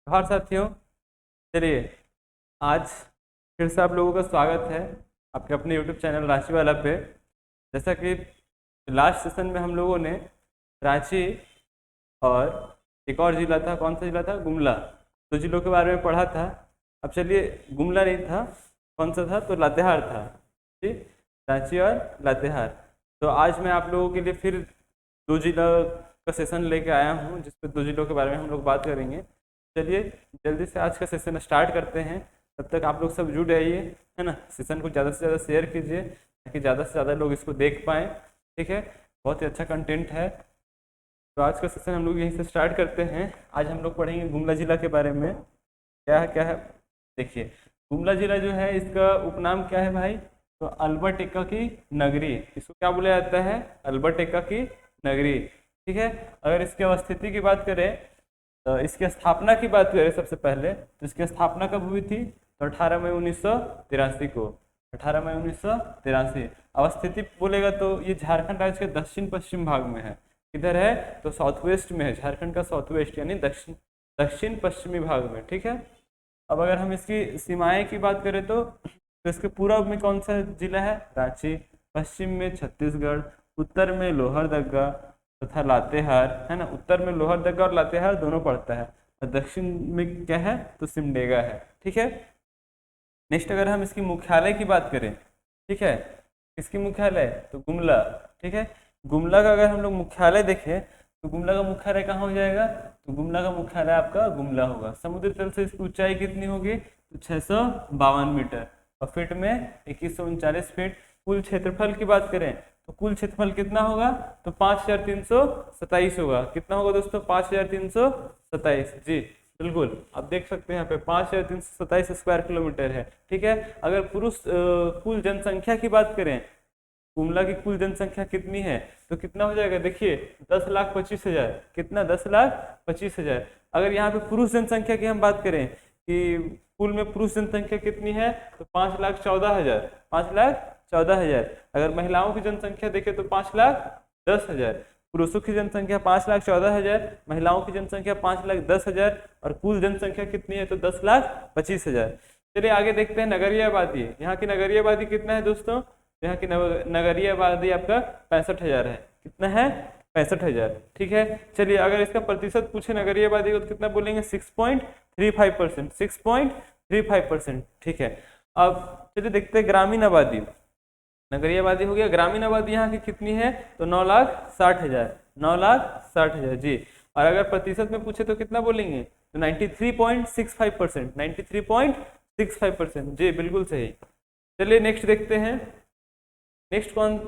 जोहार साथियों। चलिए, आज फिर से आप लोगों का स्वागत है आपके अपने यूट्यूब चैनल रांची वाला पे। जैसा कि लास्ट सेशन में हम लोगों ने रांची और एक और जिला था, कौन सा जिला था, गुमला, तो जिलों के बारे में पढ़ा था। अब चलिए, गुमला नहीं था, कौन सा था, तो लातेहार था। ठीक, रांची और लातेहार। तो आज मैं आप लोगों के लिए फिर दो जिला का सेशन लेके आया हूँ, जिसपे दो जिलों के बारे में हम लोग बात करेंगे। चलिए, जल्दी से आज का सेशन स्टार्ट करते हैं। तब तक आप लोग सब जुड़ जाइए, है ना। सेशन को ज़्यादा से ज़्यादा शेयर कीजिए ताकि ज़्यादा से ज़्यादा लोग इसको देख पाएँ। ठीक है, बहुत ही अच्छा कंटेंट है। तो आज का सेशन हम लोग यहीं से स्टार्ट करते हैं। आज हम लोग पढ़ेंगे गुमला जिला के बारे में। क्या है, देखिए, गुमला जिला जो है, इसका उपनाम क्या है भाई, तो अल्बर्ट एक्का की नगरी। इसको क्या बोला जाता है, अल्बर्ट एक्का की नगरी। ठीक है, अगर इसकी अवस्थिति की बात करें, तो इसकी स्थापना की बात करें सबसे पहले, तो इसकी स्थापना कब हुई थी, तो 18 मई 1983 को। 18 मई 1983। अवस्थिति बोलेगा तो ये झारखंड राज्य के दक्षिण पश्चिम भाग में है। किधर है, तो साउथ वेस्ट में है, झारखंड का साउथ वेस्ट यानी दक्षिण दक्षिण पश्चिमी भाग में। ठीक है, अब अगर हम इसकी सीमाएं की बात करें तो इसके पूर्व में कौन सा जिला है, रांची। पश्चिम में छत्तीसगढ़। उत्तर में लोहरदगा तथा लातेहार, है ना। उत्तर में लोहरदगा और लातेहार दोनों पड़ता है, और दक्षिण में क्या है, तो सिमडेगा है। ठीक है, नेक्स्ट अगर हम इसकी मुख्यालय की बात करें, ठीक है, इसकी मुख्यालय तो गुमला। ठीक है, गुमला का अगर हम लोग मुख्यालय देखें तो गुमला का मुख्यालय कहाँ हो जाएगा, तो गुमला का मुख्यालय आपका गुमला होगा। समुद्र तल से इसकी ऊंचाई कितनी होगी, तो 652 मीटर, और फीट में 2139 फीट। कुल क्षेत्रफल की बात करें तो कुल क्षेत्रफल कितना होगा, तो 5327 होगा। कितना होगा दोस्तों, 5327। जी बिल्कुल, आप देख सकते हैं यहाँ पे 5327 स्क्वायर किलोमीटर है। ठीक है, अगर पुरुष कुल जनसंख्या की बात करें, गुमला की कुल जनसंख्या कितनी है, तो कितना हो जाएगा, देखिए 10,25,000। कितना, 10,25,000। अगर यहाँ पे पुरुष जनसंख्या की हम बात करें कि कुल में पुरुष जनसंख्या कितनी है, तो 5,14,000। 5,14,000। अगर महिलाओं की जनसंख्या देखें तो 5,10,000। पुरुषों की जनसंख्या 5,14,000, महिलाओं की जनसंख्या 5,10,000, और कुल जनसंख्या कितनी है, तो 10,25,000। चलिए आगे देखते हैं नगरीय आबादी। यहाँ की नगरीय आबादी कितना है दोस्तों, यहाँ की नगरीय आबादी आपका 65,000 है। कितना है, 65,000। ठीक है, चलिए अगर इसका प्रतिशत पूछे नगरीय आबादी को तो कितना बोलेंगे, 6.35%। 6.35%। ठीक है, अब चलिए देखते हैं ग्रामीण आबादी। नगरीय आबादी हो गया, ग्रामीण आबादी यहाँ की कितनी है, तो 9,60,000। 9,60,000 जी। और अगर प्रतिशत में पूछे तो कितना बोलेंगे, तो 93.65%। 93.65%। जी बिल्कुल सही। चलिए नेक्स्ट देखते हैं। नेक्स्ट कौन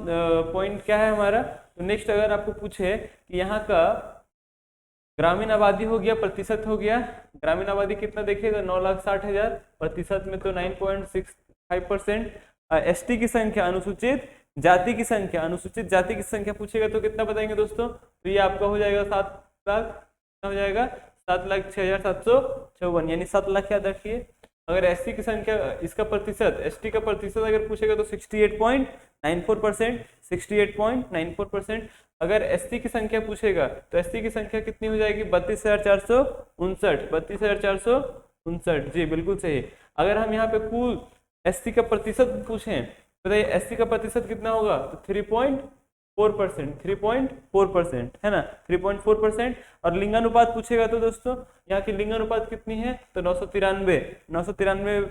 पॉइंट क्या है हमारा, तो नेक्स्ट अगर आपको पूछे कि यहाँ का ग्रामीण आबादी हो गया, प्रतिशत हो गया, ग्रामीण आबादी कितना देखिएगा, 9,60,000। प्रतिशत में तो 9.65%। एसटी की संख्या, अनुसूचित जाति की संख्या, अनुसूचित जाति की संख्या पूछेगा तो कितना बताएंगे दोस्तों, तो ये आपका हो जाएगा 7 लाख, कितना हो जाएगा, 7,06,754, यानी 7 लाख याद रखिए। अगर एससी की संख्या, इसका प्रतिशत, एसटी का प्रतिशत अगर पूछेगा तो 68.94%। 68.94%। अगर एसटी की संख्या पूछेगा तो एसटी की संख्या कितनी हो जाएगी, 32,459। 32,459। जी बिल्कुल सही। अगर हम यहाँ पे कुल एसटी का प्रतिशत पूछें, बताइए एसटी का प्रतिशत कितना होगा, तो 3.4%। 3.4% है ना, 3.4%। और लिंगानुपात पूछेगा तो दोस्तों यहाँ की लिंगानुपात कितनी है, तो 993। 993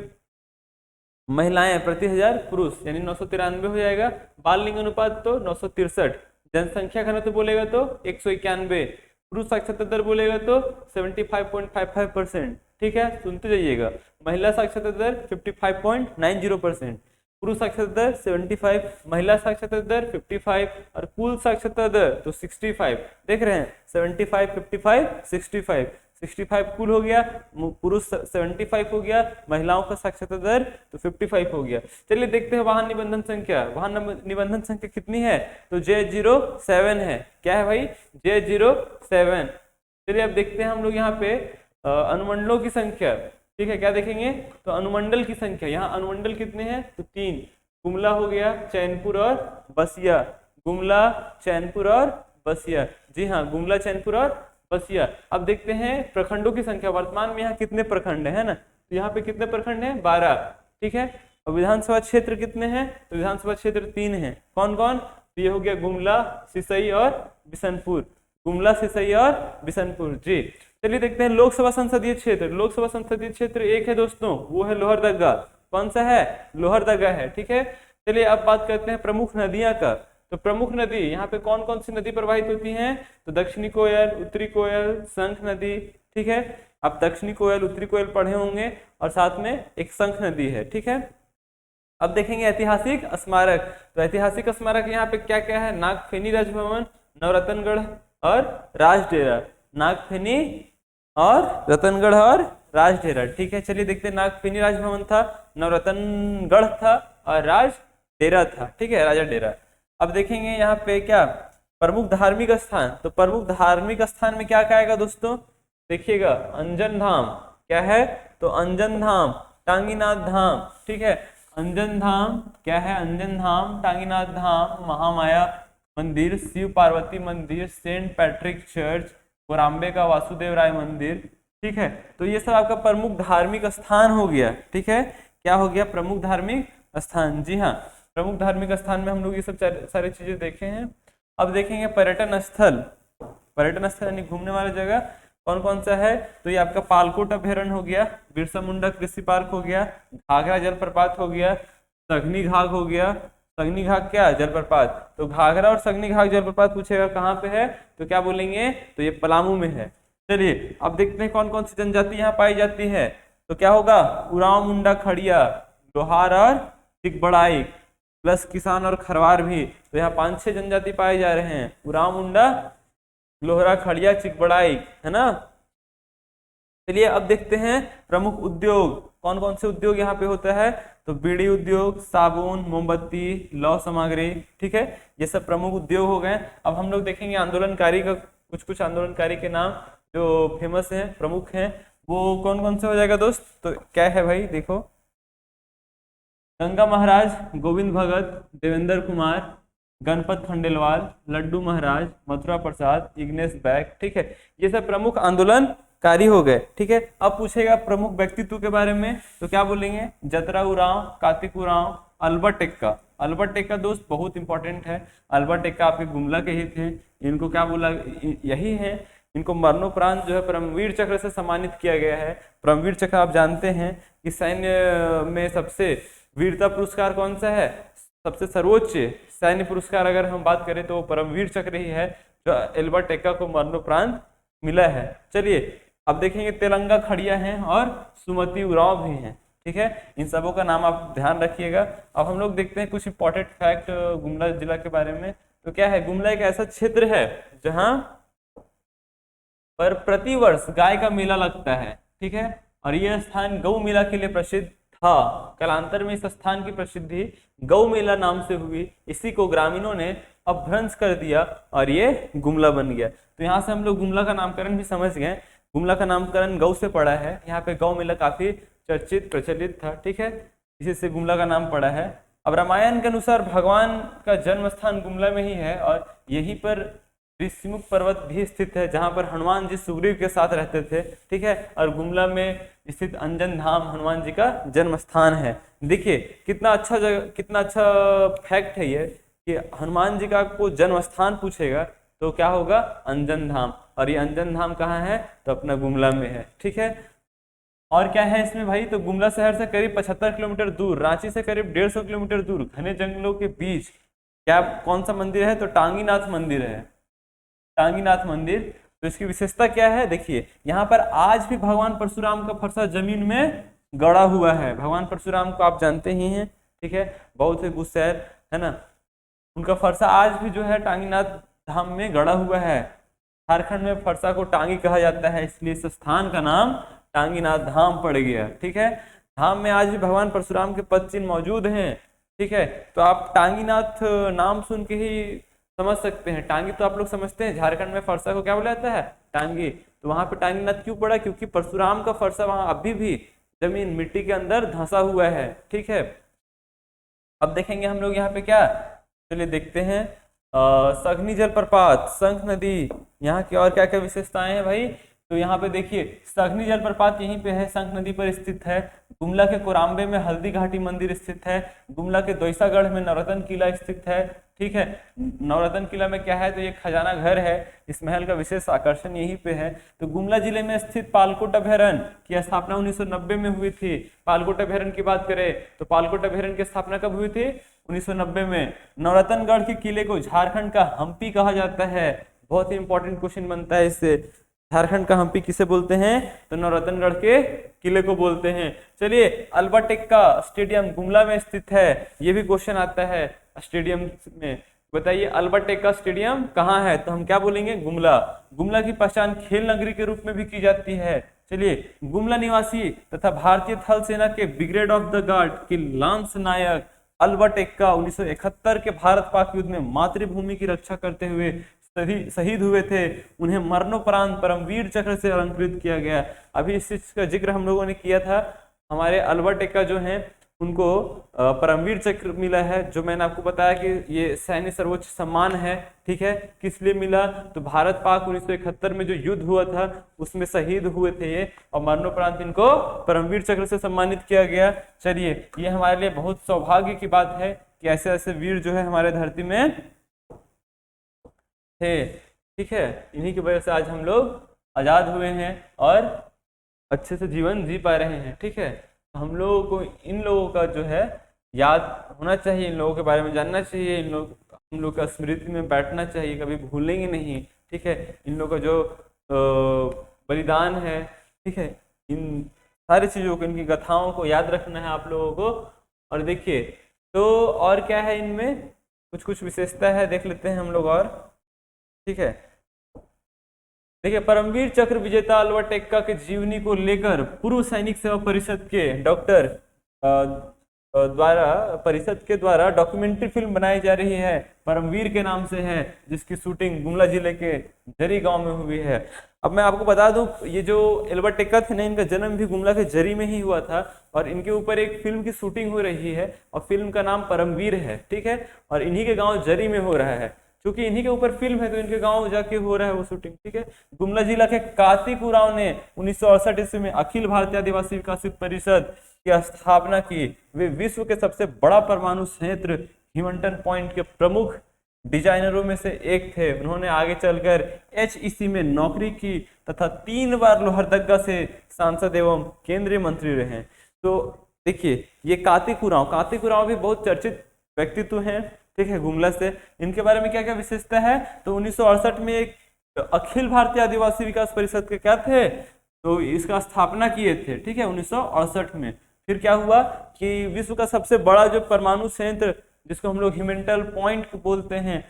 महिलाएं प्रति 1000 पुरुष, यानी 993 हो जाएगा। बाल लिंगानुपात तो 963। जनसंख्या घनत्व बोलेगा तो 191। पुरुष साक्षरता दर बोलेगा तो 75.55%। ठीक है, सुनते जाइएगा। महिला साक्षरता दर 55.90%। पुरुष साक्षरता दर 75, महिला साक्षरता दर 55, और कुल साक्षरता दर तो 65। देख रहे हैं, 75, 55, 65। 65 कुल हो गया, पुरुष 75 हो गया, महिलाओं का साक्षरता दर तो 55 हो गया। चलिए देखते हैं वाहन निबंधन संख्या। वाहन निबंधन संख्या कितनी है, तो J07 है। क्या है भाई, J07। चलिए अब देखते हैं हम लोग यहाँ पे अनुमंडलों की संख्या। ठीक है, क्या देखेंगे, तो अनुमंडल की संख्या। यहाँ अनुमंडल कितने हैं, तो 3। गुमला हो गया, चैनपुर और बसिया। गुमला, चैनपुर और बसिया। जी हाँ, गुमला, चैनपुर और बसिया। अब देखते हैं प्रखंडों की संख्या, वर्तमान में यहाँ कितने प्रखंड है ना, तो यहाँ पे कितने प्रखंड हैं, 12, ठीक है। और विधानसभा क्षेत्र कितने हैं, तो विधानसभा क्षेत्र 3 हैं, कौन कौन, तो ये हो गया गुमला, सिसई और बिशनपुर, गुमला, सिसई और बिशनपुर जी। चलिए देखते हैं लोकसभा संसदीय क्षेत्र, लोकसभा संसदीय क्षेत्र एक है दोस्तों, वो है लोहरदगा, कौन सा है, लोहरदगा है, ठीक है। चलिए अब बात करते हैं प्रमुख नदियां का, तो प्रमुख नदी यहाँ पे कौन कौन सी नदी प्रवाहित होती हैं, तो दक्षिणी कोयल, उत्तरी कोयल, शंख नदी, ठीक है। आप दक्षिणी कोयल, उत्तरी कोयल पढ़े होंगे, और साथ में एक शंख नदी है, ठीक है। अब देखेंगे ऐतिहासिक स्मारक, तो ऐतिहासिक स्मारक यहाँ पे क्या क्या है, नागफेनी राजभवन, नवरत्नगढ़ और राजडेरा, नागफेनी और रतनगढ़ और राजडेरा, ठीक है। चलिए देखते हैं, नागफेनी राजभवन था, नवरत्नगढ़ था और राजडेरा था, ठीक है, राजा डेरा। अब देखेंगे यहाँ पे क्या, प्रमुख धार्मिक स्थान, तो प्रमुख धार्मिक स्थान में क्या क्या आएगा दोस्तों, देखिएगा अंजन धाम, क्या है, तो अंजन धाम, टांगीनाथ धाम, ठीक है, अंजन धाम क्या है, अंजन धाम, टांगीनाथ धाम, महामाया मंदिर, शिव पार्वती मंदिर, सेंट पैट्रिक चर्च, कोराम्बे का वासुदेव राय मंदिर, ठीक है। तो ये सब आपका प्रमुख धार्मिक स्थान हो गया, ठीक है, क्या हो गया, प्रमुख धार्मिक स्थान, जी हाँ, प्रमुख धार्मिक स्थान में हम लोग ये सब सारी चीजें देखे हैं। अब देखेंगे पर्यटन स्थल, पर्यटन स्थल यानी घूमने वाली जगह कौन कौन सा है, तो ये आपका पालकोट अभ्यारण्य हो गया, बिरसा मुंडा कृषि पार्क हो गया, घाघरा जलप्रपात हो गया, सगनी घाघ हो गया, सगनी घाघ क्या जलप्रपात, तो घाघरा और सगनी घाघ जलप्रपात पूछेगा कहाँ पे है, तो क्या बोलेंगे, तो ये पलामू में है। चलिए अब देखते हैं कौन कौन सी जनजाति यहाँ पाई जाती है, तो क्या होगा, उरांव, मुंडा, खड़िया, लोहार और चिकबड़ाई, प्लस किसान और खरवार भी, तो यहाँ 5-6 जनजाति पाए जा रहे हैं, उरांव, मुंडा, लोहरा, खड़िया, चिकबड़ाई, है ना। चलिए अब देखते हैं प्रमुख उद्योग, कौन कौन से उद्योग यहाँ पे होता है, तो बीड़ी उद्योग, साबुन, मोमबत्ती, लौह सामग्री, ठीक है, ये सब प्रमुख उद्योग हो गए। अब हम लोग देखेंगे आंदोलनकारी का, कुछ कुछ आंदोलनकारी के नाम जो फेमस हैं, प्रमुख हैं, वो कौन कौन से हो जाएगा दोस्त, तो क्या है भाई, देखो, गंगा महाराज, गोविंद भगत, देवेंद्र कुमार, गणपत खंडेलवाल, लड्डू महाराज, मथुरा प्रसाद, इग्नेश बैग, ठीक है, ये सब प्रमुख आंदोलनकारी हो गए, ठीक है। अब पूछेगा प्रमुख व्यक्तित्व के बारे में, तो क्या बोलेंगे, जतरा उरांव, कार्तिक उरांव, अल्बर्ट एक्का, अल्बर्ट एक्का दोस्त बहुत इंपॉर्टेंट है, अल्बर्ट एक्का आपके गुमला के ही थे, इनको क्या बोला, यही है, इनको मरणोपरांत जो है परमवीर चक्र से सम्मानित किया गया है। परमवीर चक्र आप जानते हैं कि सैन्य में सबसे वीरता पुरस्कार कौन सा है, सबसे सर्वोच्च सैन्य पुरस्कार अगर हम बात करें तो परमवीर चक्र ही है, जो एल्बर्ट एक्का को मरणोपरांत मिला है। चलिए अब देखेंगे तेलंगा खड़िया हैं और सुमति उरांव भी हैं, ठीक है, इन सबों का नाम आप ध्यान रखिएगा। अब हम लोग देखते हैं कुछ इंपॉर्टेंट फैक्ट गुमला जिला के बारे में, तो क्या है, गुमला एक ऐसा क्षेत्र है जहां पर प्रतिवर्ष गाय का मेला लगता है, ठीक है, और यह स्थान गौ मेला के लिए प्रसिद्ध था। कालांतर में इस स्थान की प्रसिद्धि गौ मेला नाम से हुई, इसी को ग्रामीणों ने अपभ्रंश कर दिया और ये गुमला बन गया। तो यहाँ से हम लोग गुमला का नामकरण भी समझ गए, गुमला का नामकरण गौ से पड़ा है, यहाँ पे गौ मेला काफी चर्चित प्रचलित था, ठीक है, इसी से गुमला का नाम पड़ा है। अब रामायण के अनुसार भगवान का जन्म स्थान गुमला में ही है और यहीं पर ऋषिमुख पर्वत भी स्थित है, जहां पर हनुमान जी सुग्रीव के साथ रहते थे, ठीक है, और गुमला में स्थित अंजन धाम हनुमान जी का जन्म स्थान है। देखिए कितना अच्छा जगह, कितना अच्छा फैक्ट है ये कि हनुमान जी का आपको जन्म स्थान पूछेगा तो क्या होगा, अंजन धाम, और ये अंजन धाम कहाँ है, तो अपना गुमला में है, ठीक है। और क्या है इसमें भाई, तो गुमला शहर से करीब 75 किलोमीटर दूर, रांची से करीब 150 किलोमीटर दूर, घने जंगलों के बीच क्या कौन सा मंदिर है, तो टांगीनाथ मंदिर है, टांगीनाथ मंदिर। तो इसकी विशेषता क्या है, देखिए यहाँ पर आज भी भगवान परशुराम का फरसा जमीन में गड़ा हुआ है। भगवान परशुराम को आप जानते ही हैं, ठीक है, बहुत ही गुस्सैल है ना, उनका फरसा आज भी जो है टांगीनाथ धाम में गड़ा हुआ है। झारखंड में फरसा को टांगी कहा जाता है, इसलिए इस स्थान का नाम टांगीनाथ धाम पड़ गया, ठीक है। धाम में आज भी भगवान परशुराम के पद चिन्ह मौजूद हैं, ठीक है। तो आप टांगीनाथ नाम सुन के ही समझ सकते हैं, टांगी तो आप लोग समझते हैं, झारखंड में फरसा को क्या बोला जाता है, टांगी, तो वहां पे टांगीनाथ क्यों पड़ा, क्योंकि परशुराम का फरसा वहां अभी भी जमीन मिट्टी के अंदर धंसा हुआ है, ठीक है। अब देखेंगे हम लोग यहाँ पे क्या, चलिए देखते हैं, सगनी जलप्रपात, शंख नदी, यहाँ की और क्या क्या विशेषताएं हैं भाई, तो यहाँ पे देखिए सघनी जलप्रपात यहीं पे है, संक नदी पर स्थित है। गुमला के कोराम्बे में हल्दी घाटी मंदिर स्थित है। गुमला के दोईसागढ़ में नवरत्न किला स्थित है। ठीक है, नवरत्न किला में क्या है, तो ये खजाना घर है। इस महल का विशेष आकर्षण यहीं पे है। तो गुमला जिले में स्थित पालकोट अभयारण्य की स्थापना 1990 में हुई थी। पालकोट अभयारण्य की बात करें तो पालकोट अभयारण्य की स्थापना कब हुई थी, 1990 में। नवरत्नगढ़ के किले को झारखंड का हम्पी कहा जाता है। बहुत ही इंपॉर्टेंट क्वेश्चन बनता है इससे, झारखंड का हम्पी किसे बोलते हैं, तो नवरत्नगढ़ के किले को बोलते हैं। चलिए, अल्बर्ट एक्का स्टेडियम गुमला में स्थित है, ये भी क्वेश्चन आता है स्टेडियम में। बताइए अल्बर्ट एक्का स्टेडियम कहाँ है, तो हम क्या बोलेंगे, गुमला। गुमला की पहचान खेल नगरी के रूप में भी की जाती है। चलिए, गुमला निवासी तथा भारतीय थल सेना के ब्रिगेड ऑफ द गार्ड के लांस नायक अल्बर्ट एक्का 1971 के भारत पाक युद्ध में मातृभूमि की रक्षा करते हुए शहीद हुए थे। उन्हें मरणोपरांत परमवीर चक्र से अलंकृत किया गया। अभी इस चीज का जिक्र हम लोगों ने किया था, हमारे अल्बर्ट एक्का जो हैं उनको परमवीर चक्र मिला है, जो मैंने आपको बताया कि ये सैन्य सर्वोच्च सम्मान है। ठीक है, किस लिए मिला, तो भारत पाक 1971 में जो युद्ध हुआ था उसमें शहीद हुए थे ये, और मरणोपरांत इनको परमवीर चक्र से सम्मानित किया गया। चलिए, ये हमारे लिए बहुत सौभाग्य की बात है कि ऐसे ऐसे वीर जो है हमारे धरती में थे। ठीक है, इन्हीं की वजह से आज हम लोग आजाद हुए हैं और अच्छे से जीवन जी पा रहे हैं। ठीक है, हम लोगों को इन लोगों का जो है याद होना चाहिए, इन लोगों के बारे में जानना चाहिए, इन लोग हम लोग का स्मृति में बैठना चाहिए, कभी भूलेंगे नहीं। ठीक है, इन लोगों का जो बलिदान है, ठीक है, इन सारी चीज़ों को, इनकी गाथाओं को याद रखना है आप लोगों को। और देखिए, तो और क्या है इनमें, कुछ कुछ विशेषता है, देख लेते हैं हम लोग और। ठीक है, देखिए, परमवीर चक्र विजेता अल्बर्ट एक्का के जीवनी को लेकर पूर्व सैनिक सेवा परिषद के परिषद के द्वारा डॉक्यूमेंट्री फिल्म बनाई जा रही है, परमवीर के नाम से है, जिसकी शूटिंग गुमला जिले के जरी गांव में हुई है। अब मैं आपको बता दूं, ये जो अल्बर्ट एक्का थे ना, इनका जन्म भी गुमला के जरी में ही हुआ था, और इनके ऊपर एक फिल्म की शूटिंग हो रही है, और फिल्म का नाम परमवीर है। ठीक है, और इन्हीं के गाँव जरी में हो रहा है। क्योंकि इन्हीं के ऊपर फिल्म है तो इनके गांव जाके हो रहा है वो शूटिंग। ठीक है, गुमला जिला के कार्तिक उरांव ने 1968 ईस्वी में अखिल भारतीय आदिवासी विकास परिषद की स्थापना की। वे विश्व के सबसे बड़ा परमाणु संयंत्र हिमंटन पॉइंट के प्रमुख डिजाइनरों में से एक थे। उन्होंने आगे चलकर HEC में नौकरी की तथा 3 बार लोहरदगा से सांसद एवं केंद्रीय मंत्री रहे। तो देखिए, ये कार्तिक उरांव भी बहुत चर्चित व्यक्तित्व हैं। ठीक है, गुमला से। इनके बारे में क्या क्या विशेषता है, तो 1968 में एक अखिल भारतीय आदिवासी विकास परिषद के क्या थे, तो इसका स्थापना किए थे। ठीक है, 1968 में। फिर क्या हुआ कि विश्व का सबसे बड़ा जो परमाणु संयंत्र, जिसको हम लोग हिमेंटल पॉइंट बोलते हैं,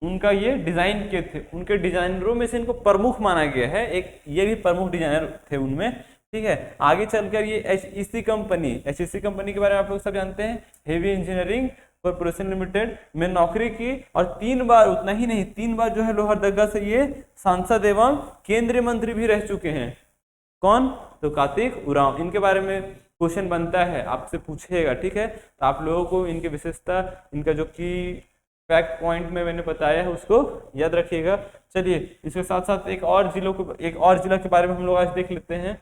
उनका ये डिजाइन किए थे। उनके डिजाइनरों में से इनको प्रमुख माना गया है, एक ये भी प्रमुख डिजाइनर थे उनमें। ठीक है, आगे चलकर ये HEC कंपनी के बारे में आप लोग सब जानते हैं, हेवी इंजीनियरिंग कॉर्पोरेशन लिमिटेड में नौकरी की, और 3 बार, उतना ही नहीं, 3 बार जो है लोहरदगा से ये सांसद एवं केंद्रीय मंत्री भी रह चुके हैं। कौन, तो कार्तिक उरांव। इनके बारे में क्वेश्चन बनता है, आपसे पूछेगा। ठीक है, तो आप लोगों को इनकी विशेषता, इनका जो की फैक्ट पॉइंट में मैंने बताया है उसको याद रखिएगा। चलिए, इसके साथ साथ एक और जिला के बारे में हम लोग आज देख लेते हैं,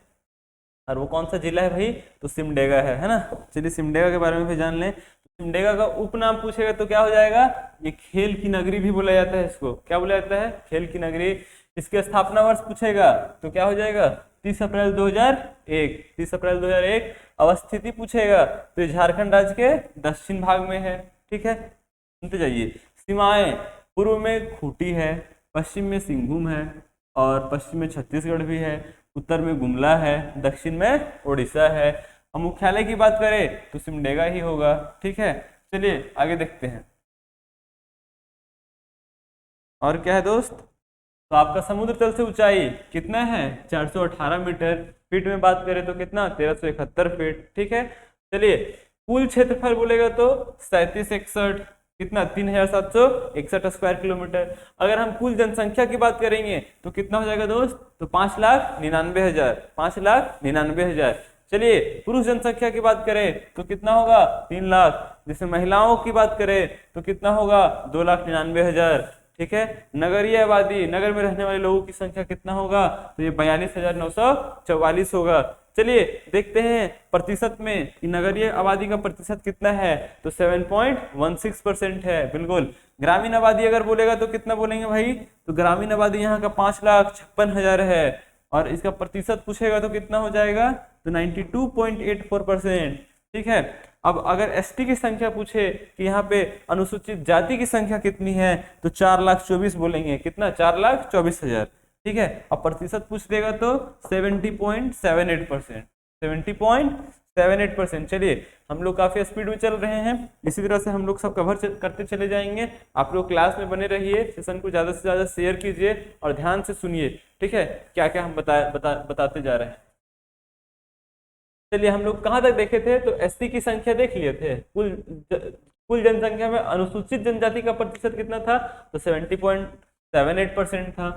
और वो कौन सा जिला है भाई, तो सिमडेगा है ना। चलिए, सिमडेगा के बारे में भी जान लें। सिमडेगा का उपनाम पूछेगा तो क्या हो जाएगा, ये खेल की नगरी भी बोला जाता है। इसको क्या बोला जाता है, खेल की नगरी। इसके स्थापना वर्ष पूछेगा तो क्या हो जाएगा, 30 अप्रैल 2001। 30 अप्रैल 2001। अवस्थिति पूछेगा तो झारखंड राज्य के दक्षिण भाग में है। ठीक है, सुनते जाइए। सीमाएं, पूर्व में खूंटी है, पश्चिम में सिंहभूम है, और पश्चिम में छत्तीसगढ़ भी है, उत्तर में गुमला है, दक्षिण में उड़ीसा है। हम मुख्यालय की बात करें तो सिमडेगा ही होगा। ठीक है, चलिए आगे देखते हैं। और क्या है दोस्त, तो आपका समुद्र तल से ऊंचाई कितना है, 418 मीटर। फीट में बात करें तो कितना, 1371 फीट। ठीक है, चलिए, कुल क्षेत्रफल बोलेगा तो 3761, कितना, 3761 स्क्वायर किलोमीटर। अगर हम कुल जनसंख्या की बात करेंगे तो कितना हो जाएगा दोस्त, तो 5,99,000। 5,99,000। चलिए, पुरुष जनसंख्या की बात करें तो कितना होगा, 3 लाख। जैसे महिलाओं की बात करें तो कितना होगा, 2,99,000। ठीक है। नगरीय आबादी, नगर में रहने वाले लोगों की संख्या कितना होगा, तो ये 42,944 होगा। चलिए देखते हैं प्रतिशत में कि नगरीय आबादी का प्रतिशत कितना है, तो 7.16% है, बिल्कुल। ग्रामीण आबादी अगर बोलेगा तो कितना बोलेंगे भाई, तो ग्रामीण आबादी यहाँ का 5,56,000 है, और इसका प्रतिशत पूछेगा तो कितना हो जाएगा, तो 92.84%, ठीक है। अब अगर एसटी की संख्या पूछे कि यहाँ पे अनुसूचित जाति की संख्या कितनी है, तो 4,24,000 बोलेंगे, कितना, 4,24,000, ठीक है। अब प्रतिशत पूछ देगा तो 70.78%, 70.78%। चलिए हम लोग काफी स्पीड में चल रहे हैं, इसी तरह से हम लोग सब कवर करते चले जाएंगे। आप लोग क्लास में बने रहिए, सेशन को ज्यादा से ज्यादा शेयर कीजिए और ध्यान से सुनिए, ठीक है, क्या क्या हम बताते जा रहे हैं। चलिए हम लोग कहाँ तक देखे थे, तो एससी की संख्या देख लिए थे, कुल जनसंख्या में अनुसूचित जनजाति का प्रतिशत कितना था, तो 70.78% था,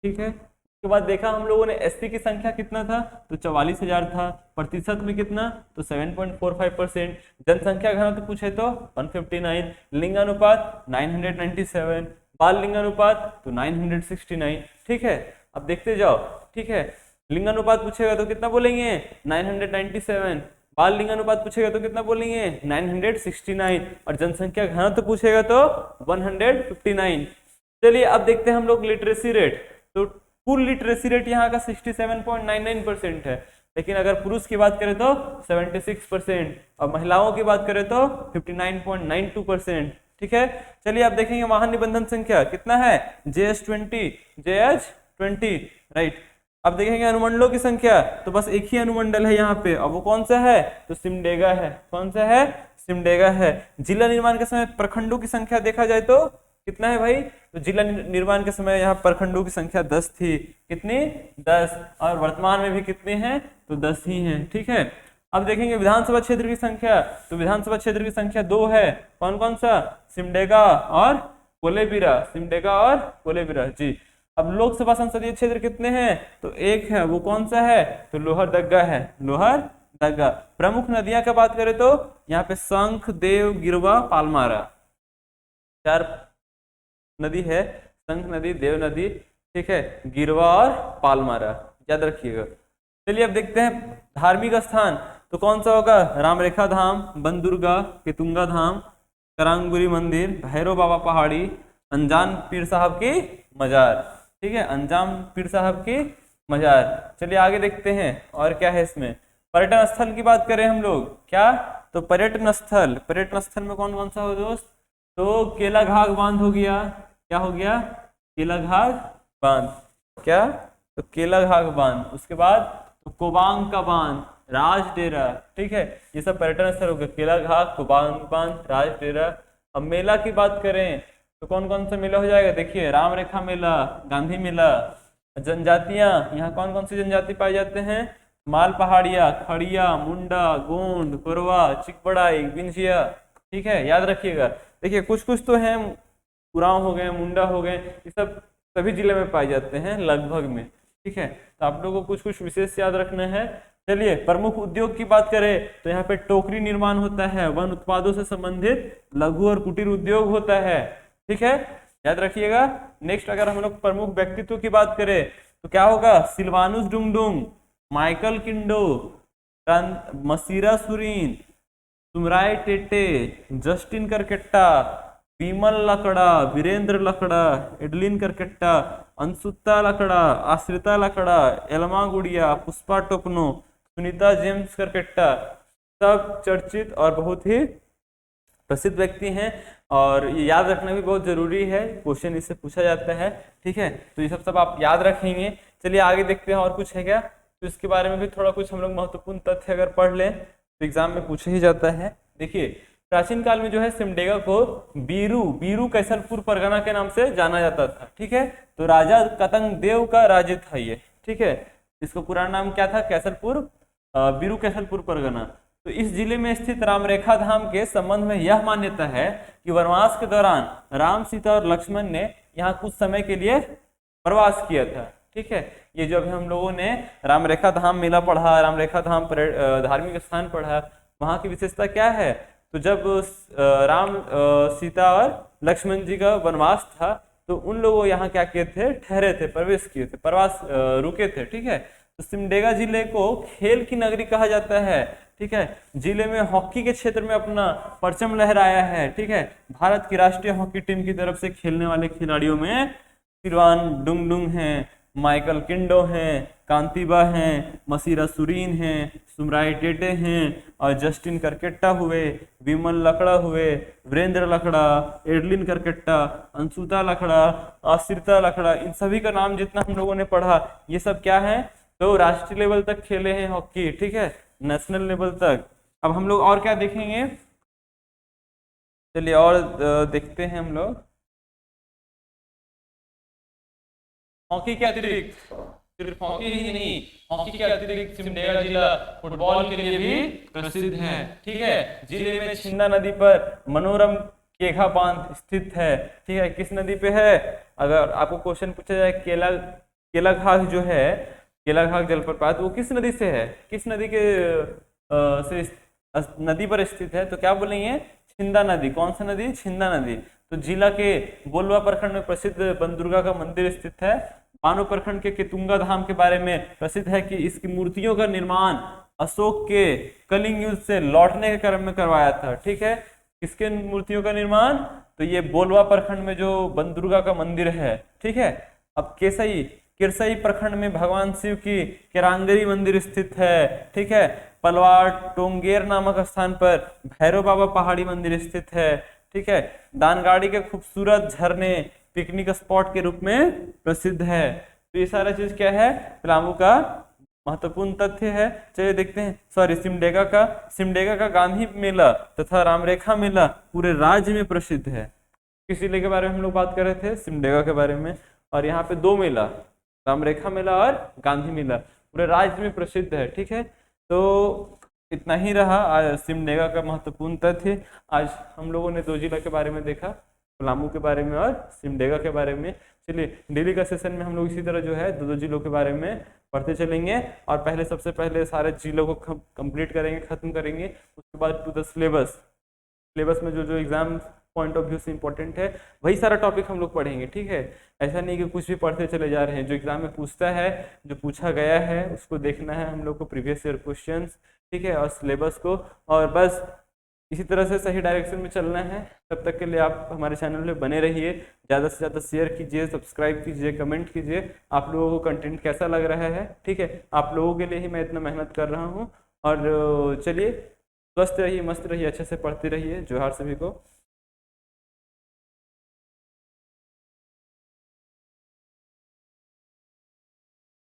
ठीक है। उसके बाद देखा हम लोगों ने एसटी की संख्या कितना था, तो 44,000 था, प्रतिशत में कितना, तो 7.45%। जनसंख्या घनत्व पूछे तो 159, लिंगानुपात 997, बाल लिंगानुपात तो 969, ठीक है। अब देखते जाओ, ठीक है। लिंगानुपात पूछेगा तो कितना बोलेंगे, 997, बाल लिंगानुपात पूछेगा तो कितना बोलेंगे, 969, और जनसंख्या घनत्व पूछेगा तो 159। चलिए अब देखते हैं हम लोग लिटरेसी रेट, तो कुल लिटरेसी रेट यहाँ का 67.99% है, लेकिन अगर पुरुष की बात करें तो 76%, और महिलाओं की बात करें तो 59.92%, ठीक है। चलिए अब देखेंगे वाहन निबंधन संख्या कितना है, JH20, राइट। अब देखेंगे अनुमंडलों की संख्या, तो बस एक ही अनुमंडल है यहाँ पे, अब वो कौन सा है, तो सिमडेगा है, कौन सा है, सिमडेगा है। जिला निर्माण के समय प्रखंडों की संख्या देखा जाए तो कितना है भाई, तो जिला निर्माण के समय यहाँ प्रखंडों की संख्या 10 थी, कितनी, 10, और वर्तमान में भी कितने हैं, तो 10 ही हैं, ठीक है। अब देखेंगे विधानसभा क्षेत्र की संख्या, तो विधानसभा क्षेत्र की संख्या 2 है, कौन कौन सा, सिमडेगा और कोलेबिरा, सिमडेगा और कोलेबिरा जी। अब लोकसभा संसदीय क्षेत्र कितने हैं, तो एक है, वो कौन सा है, तो लोहरदगा है, लोहरदगा। प्रमुख नदियां का बात करें तो यहाँ पे शंख, देव, गिरवा, पालमारा, 4 नदी है, शंख नदी, देव नदी, ठीक है, गिरवा और पालमारा, याद रखिएगा। चलिए अब देखते हैं धार्मिक स्थान, तो कौन सा होगा, रामरेखा धाम, बनदुर्गा, केतुंगा धाम, करांगुरी मंदिर, भैरव बाबा पहाड़ी, अनजान पीर साहब की मजार, ठीक है, अंजाम पीर साहब की मजार। चलिए आगे देखते हैं और क्या है इसमें। पर्यटन स्थल की बात करें हम लोग, क्या, तो पर्यटन स्थल, पर्यटन स्थल में कौन कौन सा हो दोस्त, तो केला घाघ बांध हो गया, क्या हो गया, केला घाघ बांध, क्या, तो केला घाघ बांध। उसके बाद तो कोबांग का बांध, राज डेरा, ठीक है, ये सब पर्यटन स्थल हो गए, केला घाघ, कोबांग बांध, राज डेरा। अब मेला की बात करें तो कौन कौन सा मेला हो जाएगा, देखिए, राम रेखा मेला, गांधी मेला। जनजातियां, यहाँ कौन कौन सी जनजाति पाए जाते हैं, माल पहाड़िया, खड़िया, मुंडा, गोंड, कोरवा, चिकबड़ाई, बिंजिया, ठीक है, याद रखिएगा। देखिए कुछ कुछ तो हैं, उरांव हो गए, मुंडा हो गए, ये सब सभी जिले में पाए जाते हैं लगभग में, ठीक है। तो आप लोगों को कुछ कुछ विशेष याद रखना है। चलिए प्रमुख उद्योग की बात करें तो यहाँ पे टोकरी निर्माण होता है, वन उत्पादों से संबंधित लघु और कुटीर उद्योग होता है, ठीक है, याद रखिएगा। नेक्स्ट अगर हम लोग प्रमुख व्यक्तित्व की बात करें तो क्या होगा, सिल्वानुस डुंगडुंग, माइकल किंडो, मसीरा सुरीन, सुमराय टेटे, जस्टिन करकेट्टा, विमल लकड़ा, वीरेंद्र लकड़ा, एडलिन करकेट्टा, अंशुता लकड़ा, आश्रिता लकड़ा, एलमा गुड़िया, पुष्पा टोपनो, सुनीता जेम्स करकेट्टा, सब चर्चित और बहुत ही प्रसिद्ध व्यक्ति हैं, और ये याद रखना भी बहुत जरूरी है, क्वेश्चन इससे पूछा जाता है, ठीक है। तो ये सब आप याद रखेंगे। चलिए आगे देखते हैं और कुछ है क्या, तो इसके बारे में भी थोड़ा कुछ हम लोग महत्वपूर्ण तथ्य अगर पढ़ लें तो एग्जाम में पूछा ही जाता है। देखिए प्राचीन काल में जो है सिमडेगा को बीरू कैसलपुर परगना के नाम से जाना जाता था, ठीक है। तो राजा कतंग देव का राज्य था ये, ठीक है। इसका पुराना नाम क्या था, कैसलपुर, बीरू कैसलपुर परगना। तो इस जिले में स्थित रामरेखा धाम के संबंध में यह मान्यता है कि वनवास के दौरान राम, सीता और लक्ष्मण ने यहाँ कुछ समय के लिए प्रवास किया था, ठीक है। ये जो अभी हम लोगों ने रामरेखा धाम मेला पढ़ा, रामरेखा धाम धार्मिक स्थान पढ़ा, वहाँ की विशेषता क्या है, तो जब राम, सीता और लक्ष्मण जी का वनवास था तो उन लोगों यहाँ क्या किए थे, ठहरे थे, प्रवेश किए थे, प्रवास रुके थे। ठीक है, तो सिमडेगा जिले को खेल की नगरी कहा जाता है। ठीक है, जिले में हॉकी के क्षेत्र में अपना परचम लहराया है। ठीक है, भारत की राष्ट्रीय हॉकी टीम की तरफ से खेलने वाले खिलाड़ियों में सिरवान डुंगडुंग हैं, माइकल किंडो हैं, कांतिबा हैं, मसीरा सुरीन हैं, सुमराय टेटे हैं और जस्टिन करकेट्टा हुए, विमल लकड़ा हुए, वीरेंद्र लकड़ा, एडलिन करकेट्टा, अंशुता लकड़ा, आश्रिता लकड़ा, इन सभी का नाम जितना हम लोगों ने पढ़ा ये सब क्या है, तो राष्ट्रीय लेवल तक खेले हैं हॉकी। ठीक है, नेशनल लेवल तक। अब हम लोग और क्या देखेंगे, चलिए और देखते हैं हम लोग। हॉकी के अतिरिक्त, सिर्फ हॉकी ही नहीं, हॉकी के अतिरिक्त सिमडेगा जिला फुटबॉल के लिए भी प्रसिद्ध है। ठीक है, जिले में छिन्ना नदी पर मनोरम केघा बांध स्थित है। ठीक है, किस नदी पे है, अगर आपको क्वेश्चन पूछा जाए केलाघाट जो है, केलाघाट जलप्रपात वो किस नदी से है, किस नदी के से नदी पर स्थित है, तो क्या बोलेंगे, छिंदा नदी। कौन सा नदी, छिंदा नदी। तो जिला के बोलवा प्रखंड में प्रसिद्ध बनदुर्गा का मंदिर स्थित है। पानो प्रखंड के केतुंगा धाम के बारे में प्रसिद्ध है कि इसकी मूर्तियों का निर्माण अशोक के कलिंग युद्ध से लौटने के क्रम में करवाया था। ठीक है, किसके मूर्तियों का निर्माण, तो ये बोलवा प्रखंड में जो बनदुर्गा का मंदिर है। ठीक है, अब किरसई प्रखंड में भगवान शिव की केरांगरी मंदिर स्थित है। ठीक है, पलवाड़ टोंगेर नामक स्थान पर भैरव बाबा पहाड़ी मंदिर स्थित है। ठीक है, दानगाड़ी के खूबसूरत झरने पिकनिक स्पॉट के रूप में प्रसिद्ध है। तो ये सारा चीज क्या है, पलामू का महत्वपूर्ण तथ्य है। चलिए देखते हैं, सिमडेगा का गांधी मेला तथा रामरेखा मेला पूरे राज्य में प्रसिद्ध है। किस जिले के बारे में हम लोग बात कर रहे थे, सिमडेगा के बारे में। और यहाँ पे दो मेला, रामरेखा मेला और गांधी मेला, पूरे राज्य में प्रसिद्ध है। ठीक है, तो इतना ही रहा आज सिमडेगा का महत्वपूर्ण तथ्य। आज हम लोगों ने दो जिला के बारे में देखा, पलामू के बारे में और सिमडेगा के बारे में। चलिए डेली का सेशन में हम लोग इसी तरह जो है दो जिलों के बारे में पढ़ते चलेंगे और सबसे पहले सारे जिलों को कंप्लीट करेंगे, खत्म करेंगे। उसके बाद टू द सिलेबस में जो एग्जाम पॉइंट ऑफ व्यू से इंपॉर्टेंट है वही सारा टॉपिक हम लोग पढ़ेंगे। ठीक है, ऐसा नहीं कि कुछ भी पढ़ते चले जा रहे हैं, जो एग्जाम में पूछता है, जो पूछा गया है उसको देखना है हम लोग को, प्रीवियस ईयर क्वेश्चंस। ठीक है, और सिलेबस को, और बस इसी तरह से सही डायरेक्शन में चलना है। तब तक के लिए आप हमारे चैनल में बने रहिए, ज़्यादा से ज़्यादा शेयर कीजिए, सब्सक्राइब कीजिए, कमेंट कीजिए आप लोगों को कंटेंट कैसा लग रहा है। ठीक है, आप लोगों के लिए ही मैं इतना मेहनत कर रहा हूँ। और चलिए, स्वस्थ रहिए, मस्त रहिए, अच्छे से पढ़ते रहिए। जोहार सभी को।